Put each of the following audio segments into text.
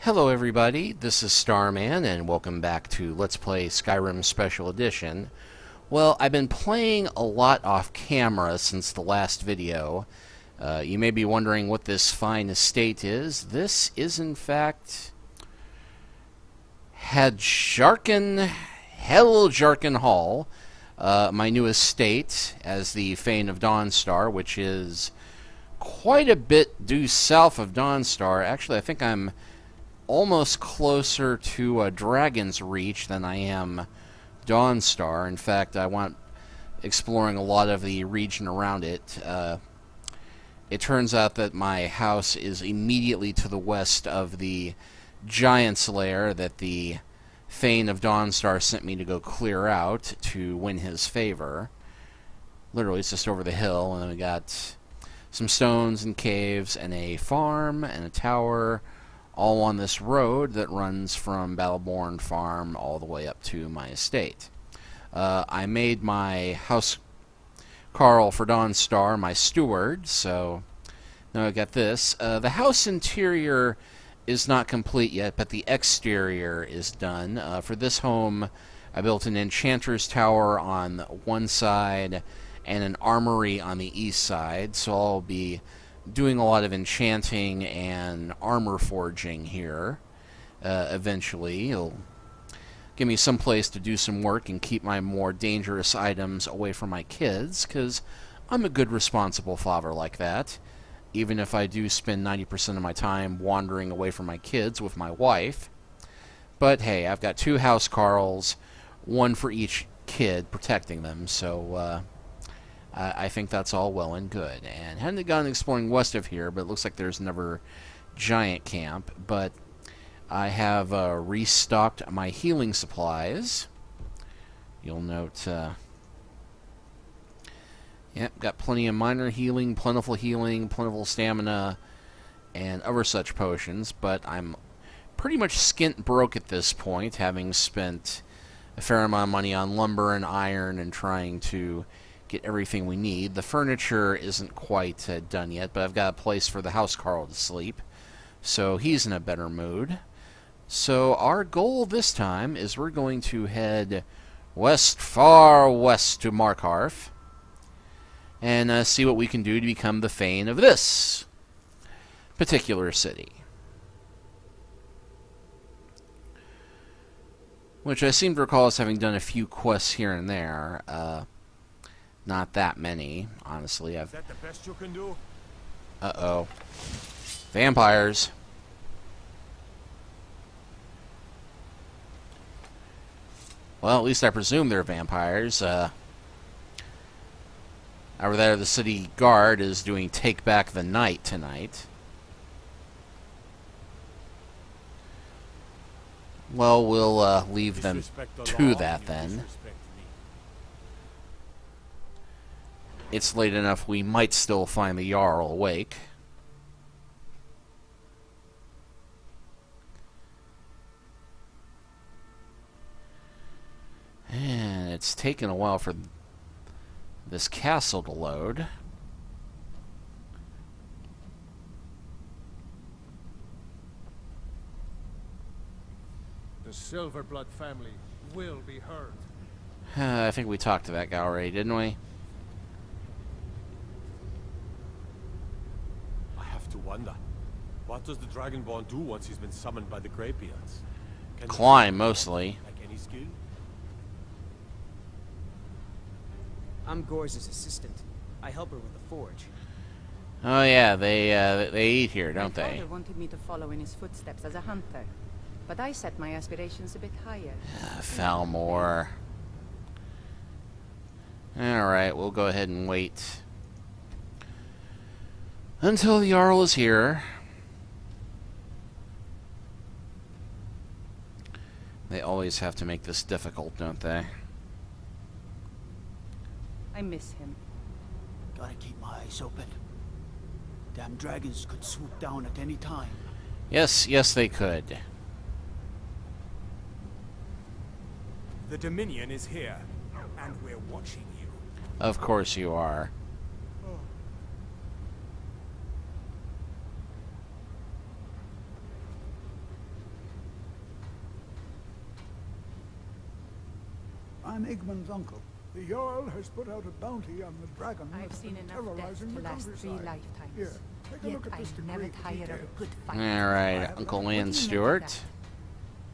Hello everybody, this is Starman and welcome back to Let's Play Skyrim Special Edition. Well, I've been playing a lot off camera since the last video. You may be wondering what this fine estate is. This is in fact Heljarken Hall, my new estate as the Thane of Dawnstar, which is quite a bit due south of Dawnstar. Actually, I think I'm almost closer to Dragon's Reach than I am Dawnstar. In fact, I want exploring a lot of the region around it. It turns out that my house is immediately to the west of the Giant's Lair that the Thane of Dawnstar sent me to go clear out to win his favor. Literally, it's just over the hill, and then we got some stones and caves and a farm and a tower, all on this road that runs from Battleborn Farm all the way up to my estate. I made my house Carl for Dawnstar my steward, so now I got this. The house interior is not complete yet, but the exterior is done. For this home, I built an enchanter's tower on one side and an armory on the east side, so I'll be doing a lot of enchanting and armor forging here. Eventually, it'll give me some place to do some work and keep my more dangerous items away from my kids, because I'm a good responsible father like that, even if I do spend 90% of my time wandering away from my kids with my wife. But hey, I've got two house Carls, one for each kid, protecting them, so I think that's all well and good. And hadn't gone exploring west of here, but it looks like there's another giant camp. But I have restocked my healing supplies. You'll note, yep, got plenty of minor healing, plentiful stamina, and other such potions. But I'm pretty much skint broke at this point, having spent a fair amount of money on lumber and iron and trying to get everything we need. The furniture isn't quite done yet, but I've got a place for the house Carl to sleep, so he's in a better mood. So our goal this time is we're going to head west, far west to Markarth, and see what we can do to become the Thane of this particular city. Which I seem to recall as having done a few quests here and there. Not that many, honestly. Is that the best you can do? Uh-oh. Vampires. Well, at least I presume they're vampires. Over there, the city guard is doing Take Back the Night tonight. Well, we'll leave them to that then. It's late enough we might still find the Jarl awake. And it's taken a while for this castle to load. The Silverblood family will be heard. I think we talked to that guy already, didn't we? To wonder, what does the Dragonborn do once he's been summoned by the Greybeards? Climb, mostly. Like any skill? I'm Gore's assistant. I help her with the forge. Oh yeah, they eat here, don't they? My father wanted me to follow in his footsteps as a hunter, but I set my aspirations a bit higher. Falmore. Alright, we'll go ahead and wait until the Jarl is here. They always have to make this difficult, don't they? I miss him. Gotta keep my eyes open. Damn dragons could swoop down at any time. Yes, yes they could. The Dominion is here, and we're watching you. Of course you are. I'm Igmund's uncle. The Jarl has put out a bounty on the dragon I've that's seen been enough death terrorizing to the last 3 countryside. lifetimes. Here, take a Yet look at this I decree never for tire of a details. good fight. Alright, Uncle Land Stewart.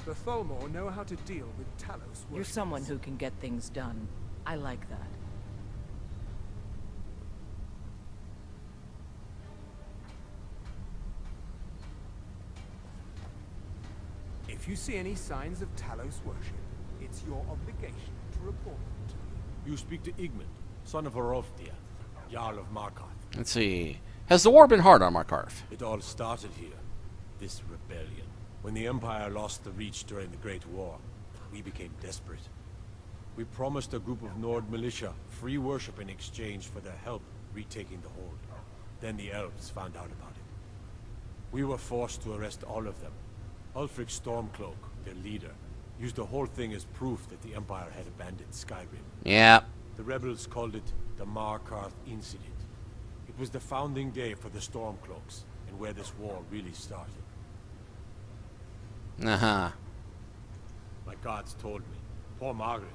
The Tholmor know how to deal with Talos You're worshippers. someone who can get things done. I like that. If you see any signs of Talos worship, it's your obligation to report them to me. You speak to Igmund, son of Arovdir, Jarl of Markarth. Let's see. Has the war been hard on Markarth? It all started here, this rebellion. When the Empire lost the Reach during the Great War, we became desperate. We promised a group of Nord militia free worship in exchange for their help retaking the hold. Then the elves found out about it. We were forced to arrest all of them. Ulfric Stormcloak, their leader, used the whole thing as proof that the Empire had abandoned Skyrim. Yeah. The rebels called it the Markarth Incident. It was the founding day for the Stormcloaks, and where this war really started. Uh-huh. My guards told me, poor Margaret,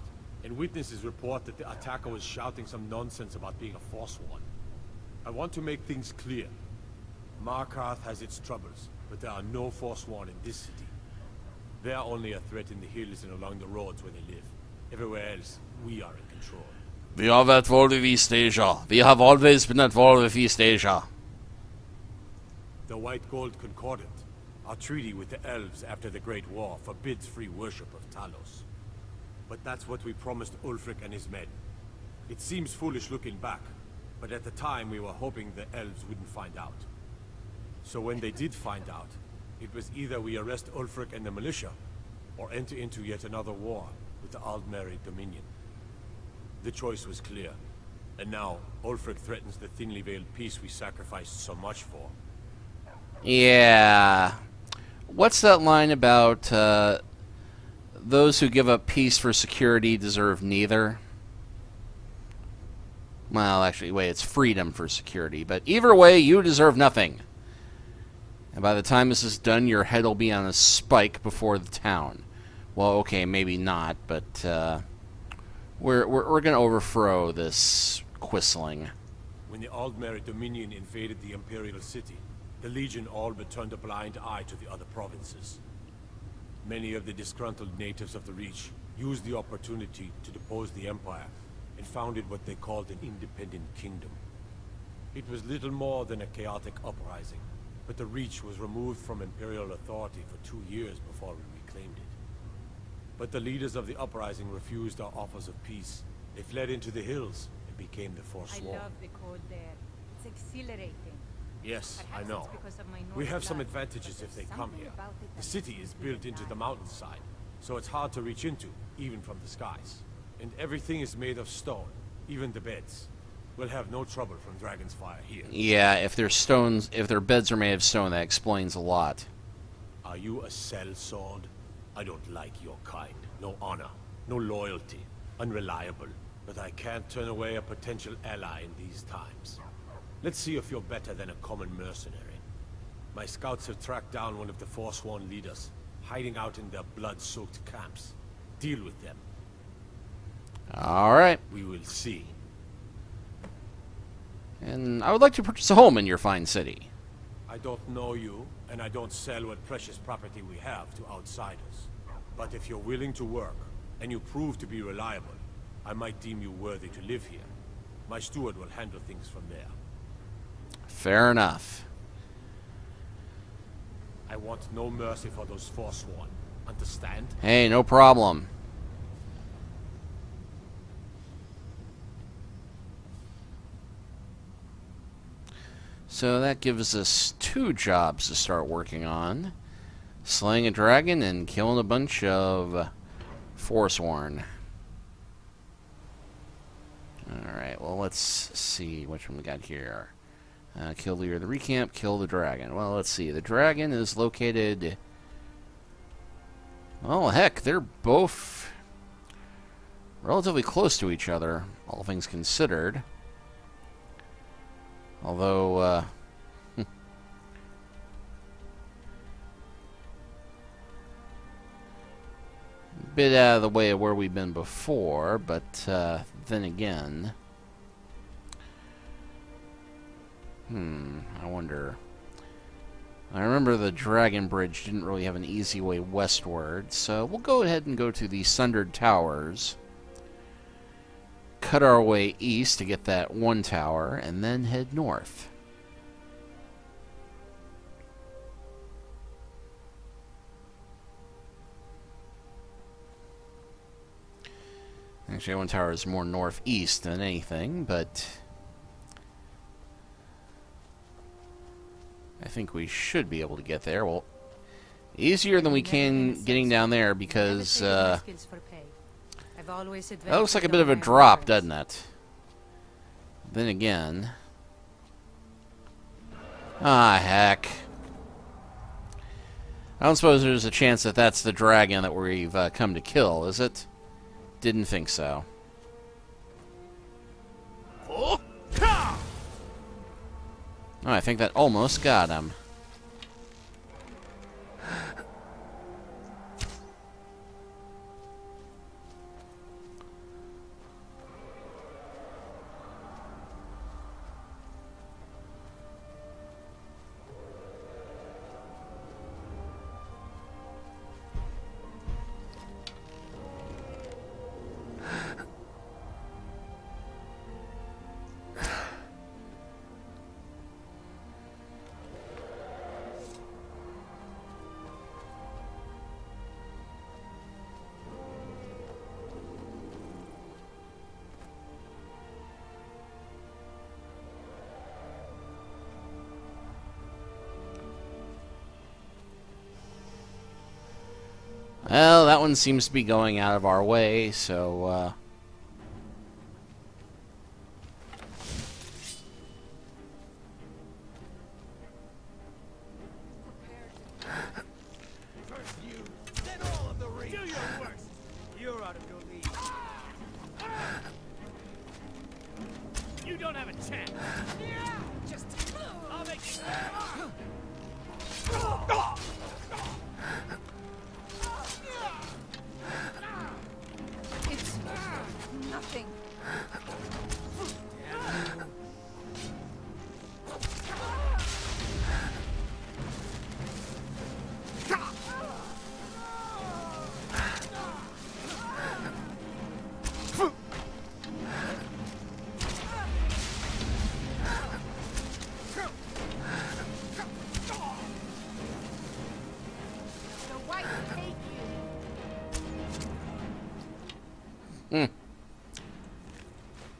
and witnesses report that the attacker was shouting some nonsense about being a Forsworn. I want to make things clear. Markarth has its troubles, but there are no Forsworn in this city. They are only a threat in the hills and along the roads where they live. Everywhere else, we are in control. We are at war with East Asia. We have always been at war with East Asia. The White Gold Concordant, our treaty with the elves after the Great War, forbids free worship of Talos. But that's what we promised Ulfric and his men. It seems foolish looking back, but at the time we were hoping the elves wouldn't find out. So when they did find out, it was either we arrest Ulfric and the militia, or enter into yet another war with the Aldmeri Dominion. The choice was clear, and now Ulfric threatens the thinly veiled peace we sacrificed so much for. Yeah. What's that line about, those who give up peace for security deserve neither? Well, actually, wait, it's freedom for security, but either way, you deserve nothing. And by the time this is done, your head will be on a spike before the town. Well, okay, maybe not, but we're going to overthrow this Quisling. When the Aldmeri Dominion invaded the Imperial City, the Legion all but turned a blind eye to the other provinces. Many of the disgruntled natives of the Reach used the opportunity to depose the Empire and founded what they called an independent kingdom. It was little more than a chaotic uprising, but the Reach was removed from Imperial authority for 2 years before we reclaimed it. But the leaders of the uprising refused our offers of peace. They fled into the hills and became the Forsworn. I love the code there. It's exhilarating. Yes, I Perhaps know. it's because of my We Norse have some blood, advantages but if they there's come something here. about it The that city makes is me built into the alive. mountainside, so it's hard to reach into, even from the skies. And everything is made of stone, even the beds. We'll have no trouble from dragon's fire here. Yeah, if their beds are made of stone, that explains a lot. Are you a sellsword? I don't like your kind. No honor, no loyalty, unreliable. But I can't turn away a potential ally in these times. Let's see if you're better than a common mercenary. My scouts have tracked down one of the Forsworn leaders, hiding out in their blood-soaked camps. Deal with them. All right. We will see. And I would like to purchase a home in your fine city. I don't know you, and I don't sell what precious property we have to outsiders. But if you're willing to work, and you prove to be reliable, I might deem you worthy to live here. My steward will handle things from there. Fair enough. I want no mercy for those Forsworn. Understand? Hey, no problem. So that gives us 2 jobs to start working on. Slaying a dragon and killing a bunch of Forsworn. Alright, well let's see which one we got here. Kill the leader of the recamp, kill the dragon. Well, let's see. The dragon is located... Oh, heck, they're both relatively close to each other, all things considered. Although, bit out of the way of where we've been before, but then again... I wonder... I remember the Dragon Bridge didn't really have an easy way westward, so we'll go ahead and go to the Sundered Towers. Cut our way east to get that one tower, and then head north. Actually, one tower is more northeast than anything, but I think we should be able to get there. Well, easier than we can getting down there because that looks like a bit of a drop, doesn't it? Then again... Ah, heck. I don't suppose there's a chance that that's the dragon that we've come to kill, is it? Didn't think so. Oh, I think that almost got him. Well, that one seems to be going out of our way, so, You're out of your league. You don't have a chance. Just... I'll make you... It's nothing.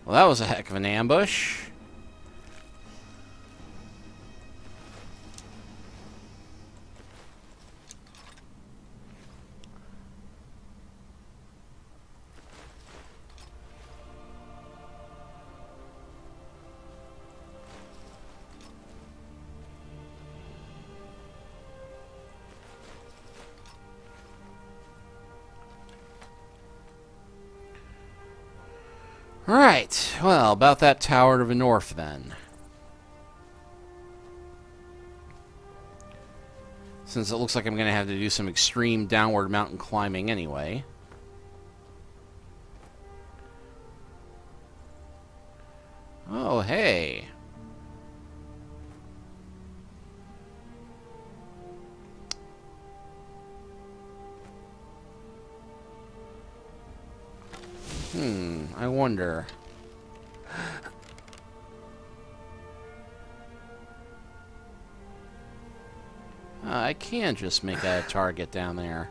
Well, that was a heck of an ambush. Right, well, about that tower to the north, then. Since it looks like I'm going to have to do some extreme downward mountain climbing anyway. Oh, hey. I wonder. I can just make a target down there.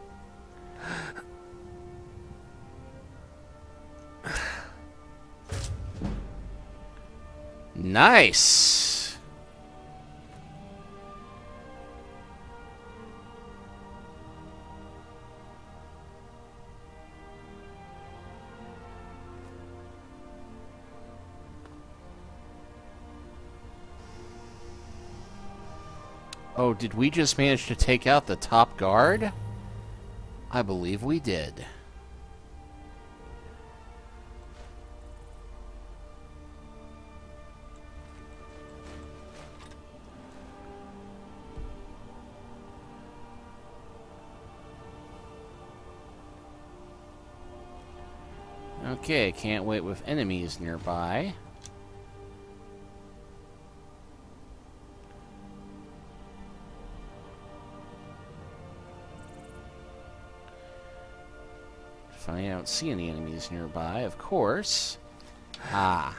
Nice! Oh, did we just manage to take out the top guard? I believe we did. Okay, can't wait with enemies nearby. Funny, I don't see any enemies nearby, of course. Ah.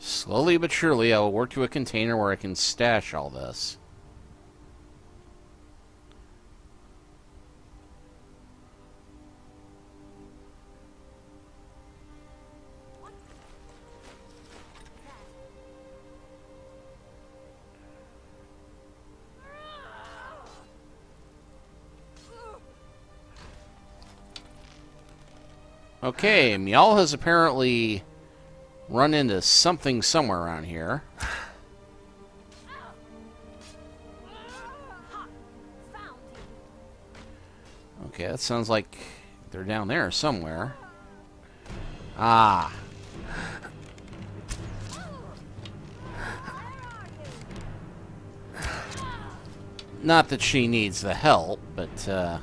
Slowly but surely, I will work to a container where I can stash all this. Okay, Meow has apparently run into something somewhere around here. Okay, that sounds like they're down there somewhere. Ah. Not that she needs the help, but,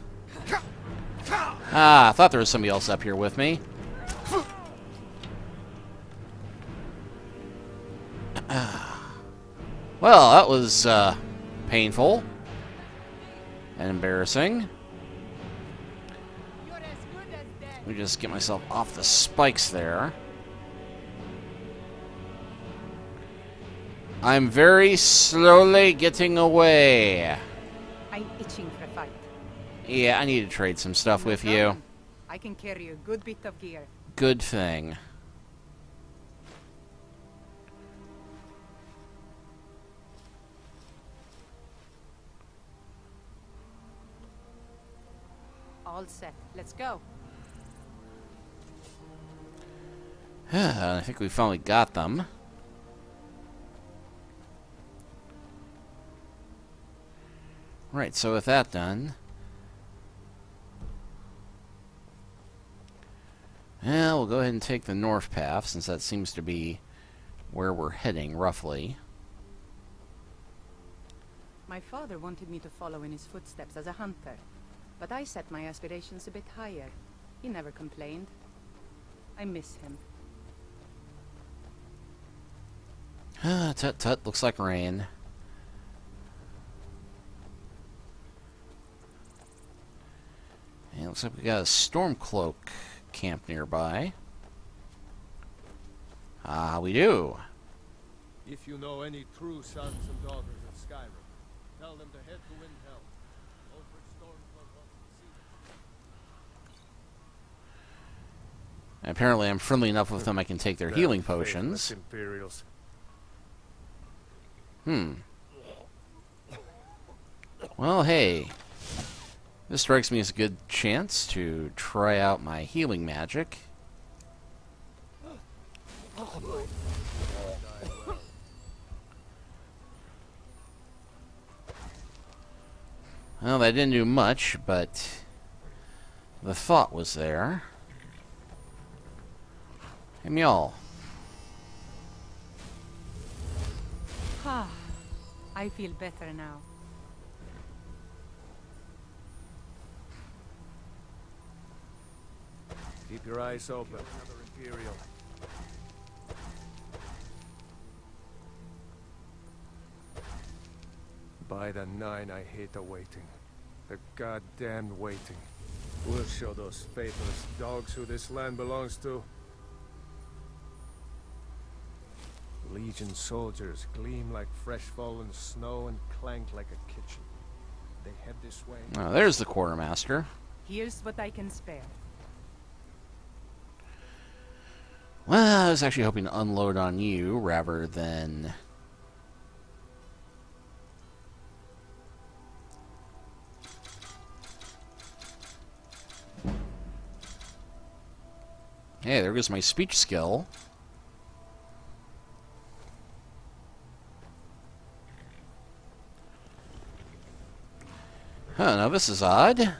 I thought there was somebody else up here with me. Well, that was painful and embarrassing. Let me just get myself off the spikes there. I'm very slowly getting away. I'm itching for a fight. Yeah, I need to trade some stuff with you. I can carry a good bit of gear. Good thing. All set. Let's go. I think we finally got them. Right, so with that done, yeah, we'll go ahead and take the north path, since that seems to be where we're heading, roughly. My father wanted me to follow in his footsteps as a hunter, but I set my aspirations a bit higher. He never complained. I miss him. Tut tut, looks like rain. And it looks like we got a Stormcloak camp nearby. Ah, we do. If you know any true sons and daughters of Skyrim, tell them to head to Windhelm. Ulfric Stormcloak wants to see them. Apparently I'm friendly enough with them I can take their healing potions. Imperials. Well, hey. This strikes me as a good chance to try out my healing magic. Well, that didn't do much, but the thought was there. Hey, y'all. I feel better now. Keep your eyes open. Another Imperial. By the nine, I hate the waiting. The goddamn waiting. We'll show those faithless dogs who this land belongs to. Legion soldiers gleam like fresh fallen snow and clank like a kitchen. They head this way. Oh, there's the quartermaster. Here's what I can spare. Well, I was actually hoping to unload on you rather than Hey, there goes my speech skill. Huh, now this is odd.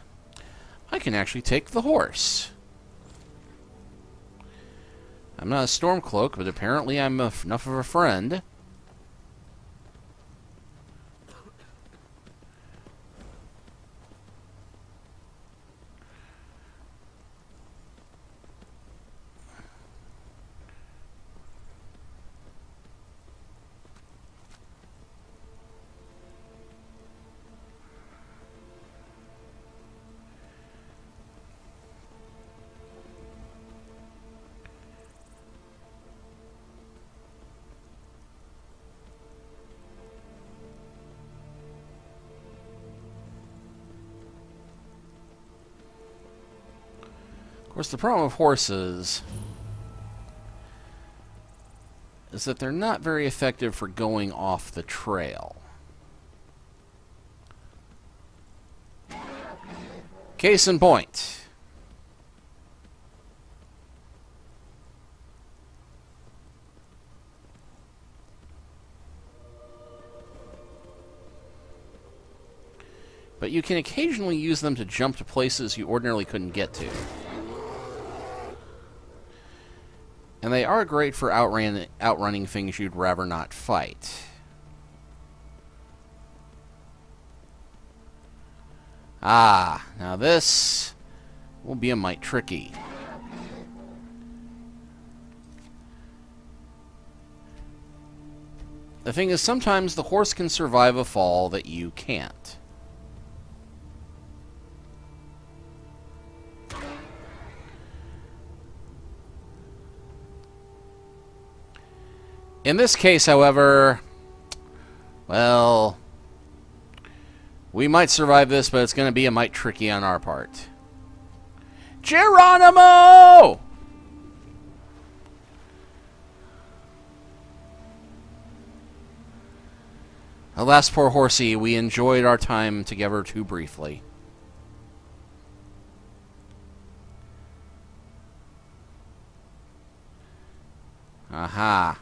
I can actually take the horse. I'm not a Stormcloak, but apparently I'm enough of a friend. Of course, the problem with horses is that they're not very effective for going off the trail. Case in point. But you can occasionally use them to jump to places you ordinarily couldn't get to. And they are great for outrunning things you'd rather not fight. Ah, now this will be a mite tricky. The thing is, sometimes the horse can survive a fall that you can't. In this case, however, well, we might survive this, but it's going to be a mite tricky on our part. Geronimo! Alas, poor horsey, we enjoyed our time together too briefly. Aha.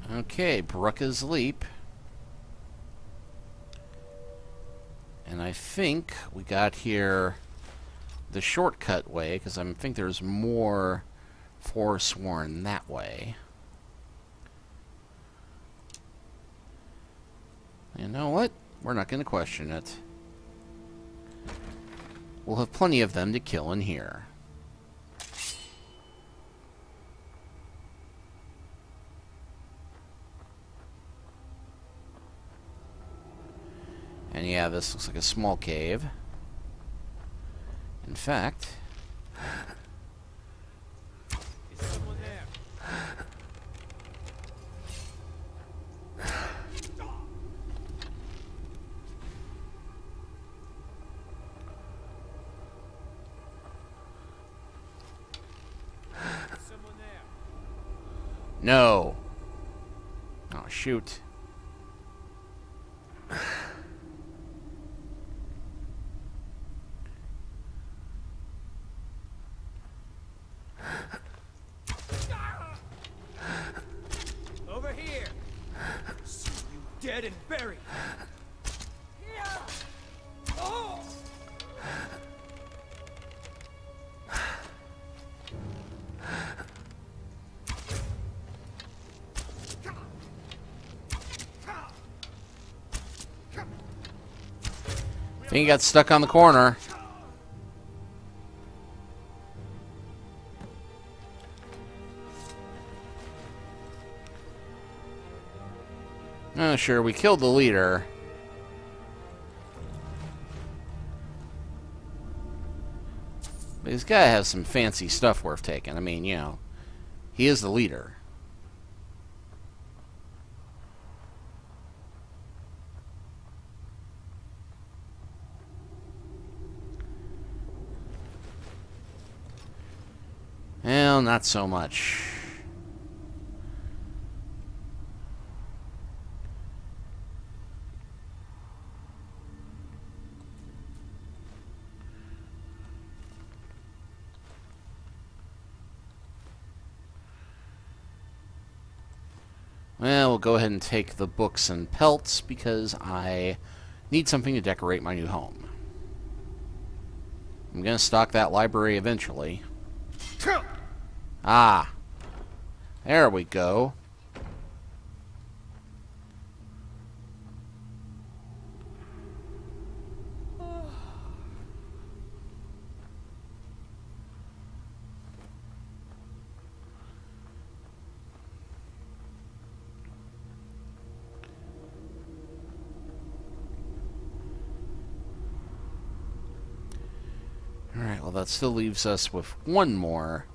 Okay, Brucka's Leap. And I think we got here the shortcut way, because I think there's more Forsworn that way. You know what? We're not going to question it. We'll have plenty of them to kill in here. And yeah, this looks like a small cave. In fact... Is someone there? Is someone there? No! Oh, shoot. Over here. See you dead and buried. Oh! I think he got stuck on the corner. Oh, sure, we killed the leader. But he's got to have some fancy stuff worth taking. I mean, you know, he is the leader. Well, not so much. Well, we'll go ahead and take the books and pelts because I need something to decorate my new home. I'm going to stock that library eventually. Ah. There we go. Alright, well that still leaves us with one more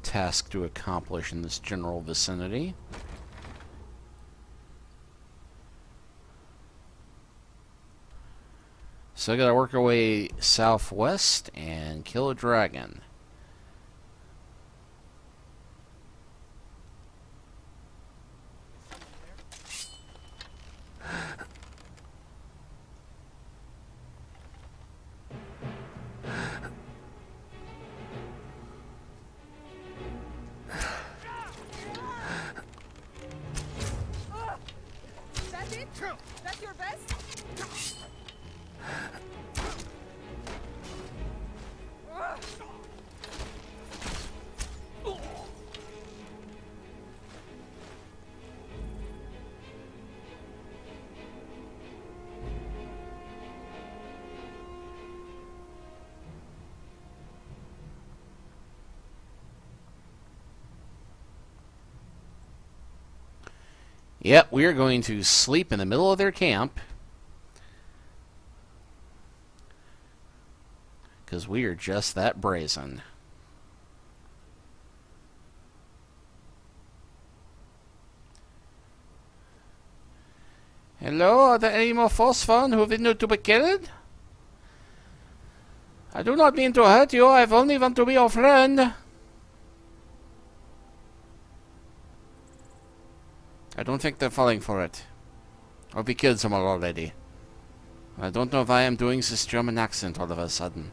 task to accomplish in this general vicinity. So I gotta work our way southwest and kill a dragon. That's your best? Yep, we are going to sleep in the middle of their camp. Because we are just that brazen. Hello, are there any more Forsworn who need to be killed? I do not mean to hurt you, I only want to be your friend. I don't think they're falling for it. Or we killed someone already. I don't know why I'm doing this German accent all of a sudden.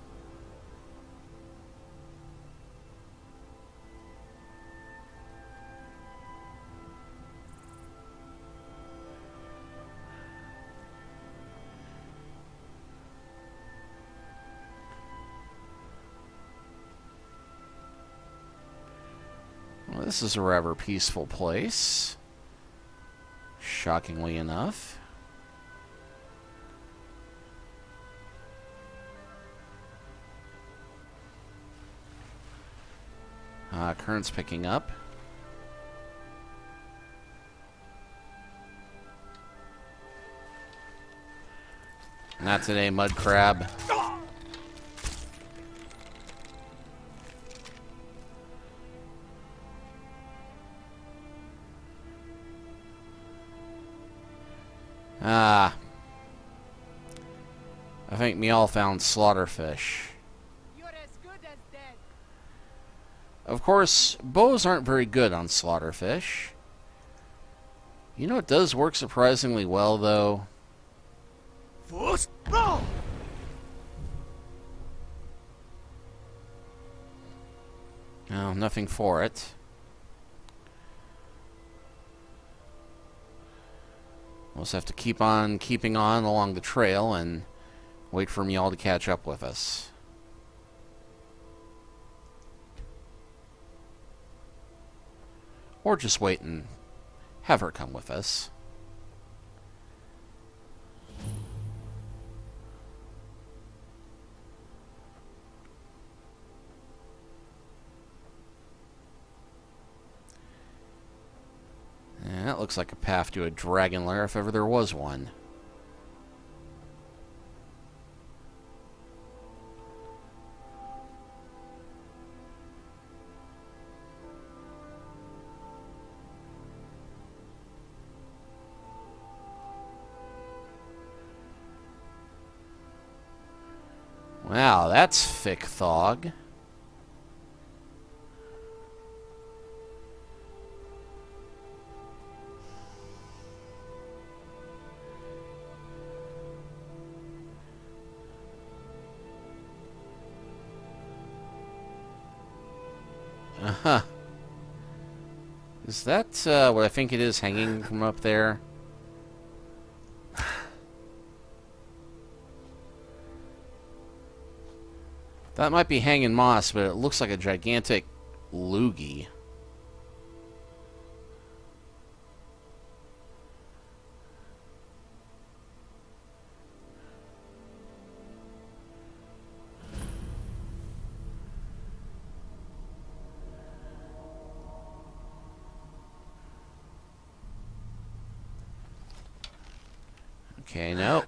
Well, this is a rather peaceful place. Shockingly enough. Current's picking up. Not today, mud crab. I think me all found slaughterfish. You're as good as dead. Of course, bows aren't very good on slaughterfish. You know, it does work surprisingly well, though. Forsworn! No, nothing for it. We'll just have to keep on keeping on along the trail and wait for me all to catch up with us. Or just wait and have her come with us. Yeah, that looks like a path to a dragon lair if ever there was one. Wow, that's thick thog. Huh. Is that what I think it is hanging from up there? That might be hanging moss, but it looks like a gigantic loogie. Okay, no.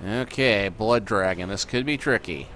Okay, blood dragon. This could be tricky.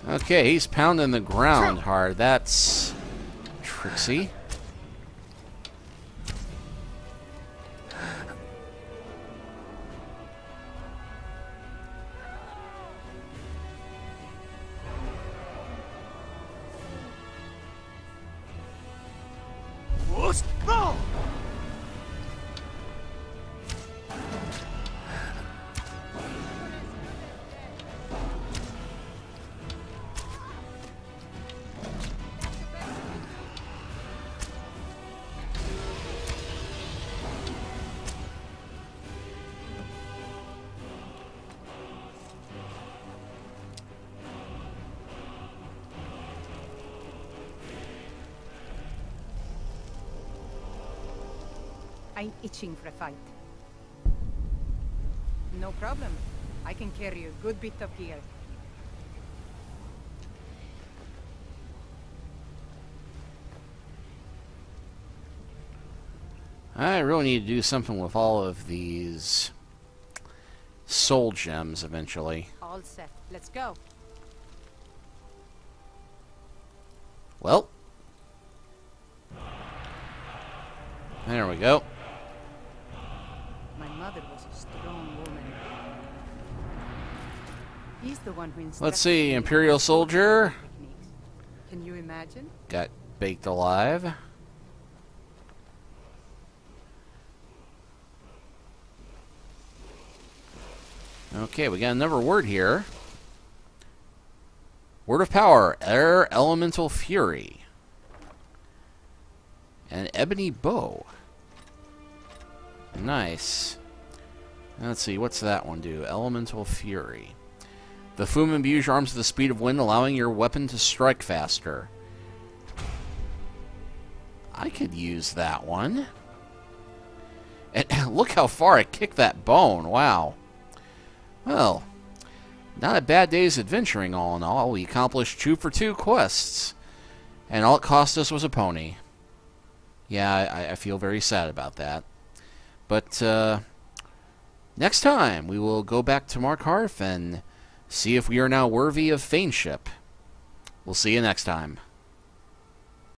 Okay, he's pounding the ground hard. That's tricksy. I'm itching for a fight. No problem. I can carry a good bit of gear. I really need to do something with all of these soul gems eventually. All set. Let's go. Well. There we go. My mother was a strong woman. He's the one who Let's see, Imperial Soldier. Can you imagine? Got baked alive. Okay, we got another word here. Word of power, Air Elemental Fury. An ebony bow. Nice. Let's see, what's that one do? Elemental Fury. The Fum imbues your arms with the speed of wind, allowing your weapon to strike faster. I could use that one. And look how far I kicked that bone. Wow. Well, not a bad day's adventuring all in all. We accomplished 2 for 2 quests. And all it cost us was a pony. Yeah, I feel very sad about that. But next time, we will go back to Markarth and see if we are now worthy of Thaneship. We'll see you next time.